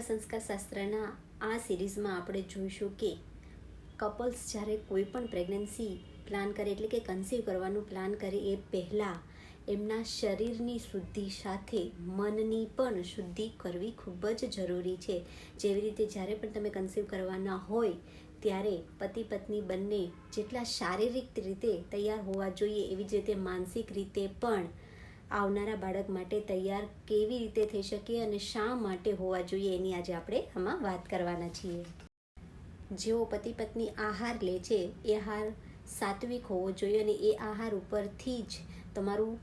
સંસ્કાર શાસ્ત્રના આ સિરીઝમાં આપણે જોઈશું કે કપલ્સ જ્યારે કોઈ પણ પ્રેગ્નન્સી પ્લાન કરે એટલે કે કન્સીવ કરવાનું પ્લાન કરે એ પહેલાં એમના શરીરની શુદ્ધિ સાથે મનની પણ શુદ્ધિ કરવી ખૂબ જ જરૂરી છે. જેવી રીતે જ્યારે પણ તમે કન્સીવ કરવાના હોય ત્યારે પતિ પત્ની બંને જેટલા શારીરિક રીતે તૈયાર હોવા જોઈએ એવી જ રીતે માનસિક રીતે પણ આવનારા બાળક માટે તૈયાર કેવી રીતે થઈ શકે અને શા માટે હોવા જોઈએ એની આજે આપણે આમાં વાત કરવાના છીએ. જેઓ પતિ પત્ની આહાર લે છે એ આહાર સાત્વિક હોવો જોઈએ અને એ આહાર ઉપરથી જ તમારું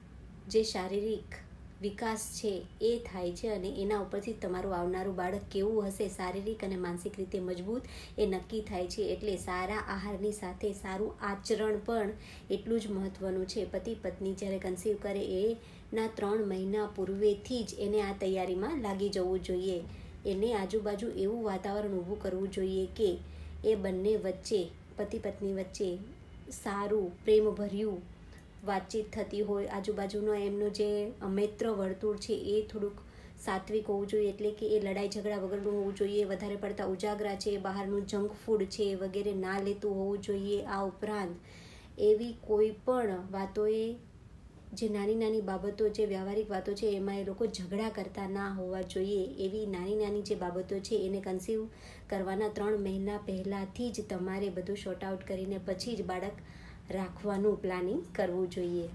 જે શારીરિક વિકાસ છે એ થાય છે અને એના ઉપરથી તમારું આવનારું બાળક કેવું હશે, શારીરિક અને માનસિક રીતે મજબૂત, એ નક્કી થાય છે. એટલે સારા આહારની સાથે સારું આચરણ પણ એટલું જ મહત્ત્વનું છે. પતિ પત્ની જ્યારે કન્સીવ કરે એના 3 મહિના પૂર્વેથી જ એને આ તૈયારીમાં લાગી જવું જોઈએ. એને આજુબાજુ એવું વાતાવરણ ઊભું કરવું જોઈએ કે એ બંને વચ્ચે, પતિ પત્ની વચ્ચે સારું પ્રેમભર્યું વાતચીત થતી હોય. આજુબાજુનો એમનું જે મિત્ર વર્તુળ છે એ થોડુંક સાત્વિક હોવું જોઈએ, એટલે કે એ લડાઈ ઝઘડા વગરનું હોવું જોઈએ. વધારે પડતા ઉજાગરા છે, બહારનું જંક ફૂડ છે વગેરે ના લેતું હોવું જોઈએ. આ ઉપરાંત એવી કોઈ પણ વાતોએ જે નાની નાની બાબતો, જે વ્યવહારિક વાતો છે એમાં એ લોકો ઝઘડા કરતા ના હોવા જોઈએ. એવી નાની નાની જે બાબતો છે એને કન્સીવ કરવાના 3 મહિના પહેલાંથી જ તમારે બધું શોર્ટ આઉટ કરીને પછી જ બાળક રાખવાનું પ્લાનિંગ કરવું જોઈએ.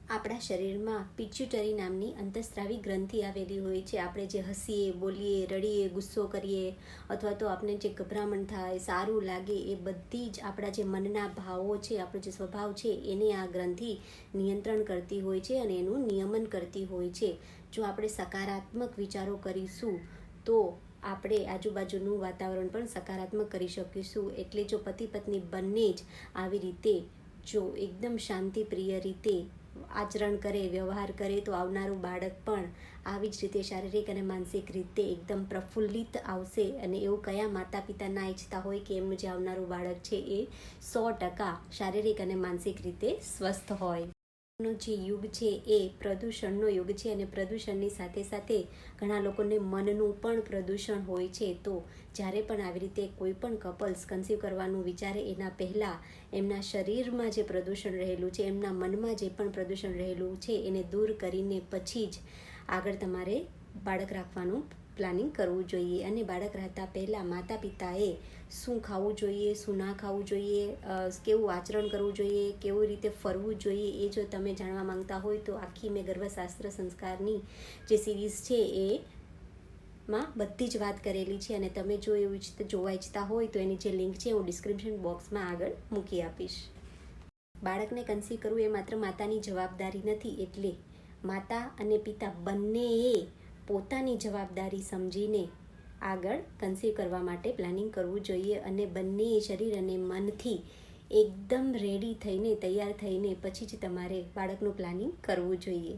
આપણા શરીરમાં પિચ્યુટરી નામની અંતઃસ્ત્રાવી ગ્રંથિ આવેલી હોય છે. આપણે જે હસીએ, બોલીએ, રડીએ, ગુસ્સો કરીએ અથવા તો આપણે જે ગભરામણ થાય, સારું લાગે, એ બધી જ આપણા જે મનના ભાવો છે, આપણો જે સ્વભાવ છે એને આ ગ્રંથિ નિયંત્રણ કરતી હોય છે અને એનું નિયમન કરતી હોય છે. જો આપણે સકારાત્મક વિચારો કરીશું તો આપણે આજુબાજુનું વાતાવરણ પણ સકારાત્મક કરી શકીશું. એટલે જો પતિ પત્ની બંને જ આવી રીતે જો એકદમ શાંતિપ્રિય રીતે આચરણ કરે, વ્યવહાર કરે તો આવનારું બાળક પણ આવી જ રીતે શારીરિક અને માનસિક રીતે એકદમ પ્રફુલ્લિત આવશે. અને એવું કયા માતા પિતા ના ઈચ્છતા હોય કે એમનું જે આવનારું બાળક છે એ 100% શારીરિક અને માનસિક રીતે સ્વસ્થ હોય. નો જે યુગ છે એ પ્રદૂષણનો યુગ છે અને પ્રદૂષણની સાથે સાથે ઘણા લોકોને મનનું પણ પ્રદૂષણ હોય છે. તો જ્યારે પણ આવી રીતે કોઈ પણ કપલ્સ કન્સીવ કરવાનું વિચારે એના પહેલાં એમના શરીરમાં જે પ્રદૂષણ રહેલું છે, એમના મનમાં જે પણ પ્રદૂષણ રહેલું છે એને દૂર કરીને પછી જ આગળ તમારે બાળક રાખવાનું પ્લાનિંગ કરવું જોઈએ. અને બાળક રહેતા પહેલાં માતા પિતાએ શું ખાવું જોઈએ, શું ના ખાવું જોઈએ, કેવું આચરણ કરવું જોઈએ, કેવી રીતે ફરવું જોઈએ, એ જો તમે જાણવા માંગતા હોય તો આખી મેં ગર્ભશાસ્ત્ર સંસ્કારની જે સિરીઝ છે એમાં બધી જ વાત કરેલી છે. અને તમે જો એવું જોવા ઈચ્છતા હોય તો એની જે લિંક છે હું ડિસ્ક્રિપ્શન બોક્સમાં આગળ મૂકી આપીશ. બાળકને કન્સીવ કરવું એ માત્ર માતાની જવાબદારી નથી. એટલે માતા અને પિતા બંનેએ પોતાની જવાબદારી સમજીને આગળ કન્સીવ કરવા માટે પ્લાનિંગ કરવું જોઈએ. અને બંને શરીર અને મનથી એકદમ રેડી થઈને, તૈયાર થઈને પછી જ તમારે બાળકનું પ્લાનિંગ કરવું જોઈએ.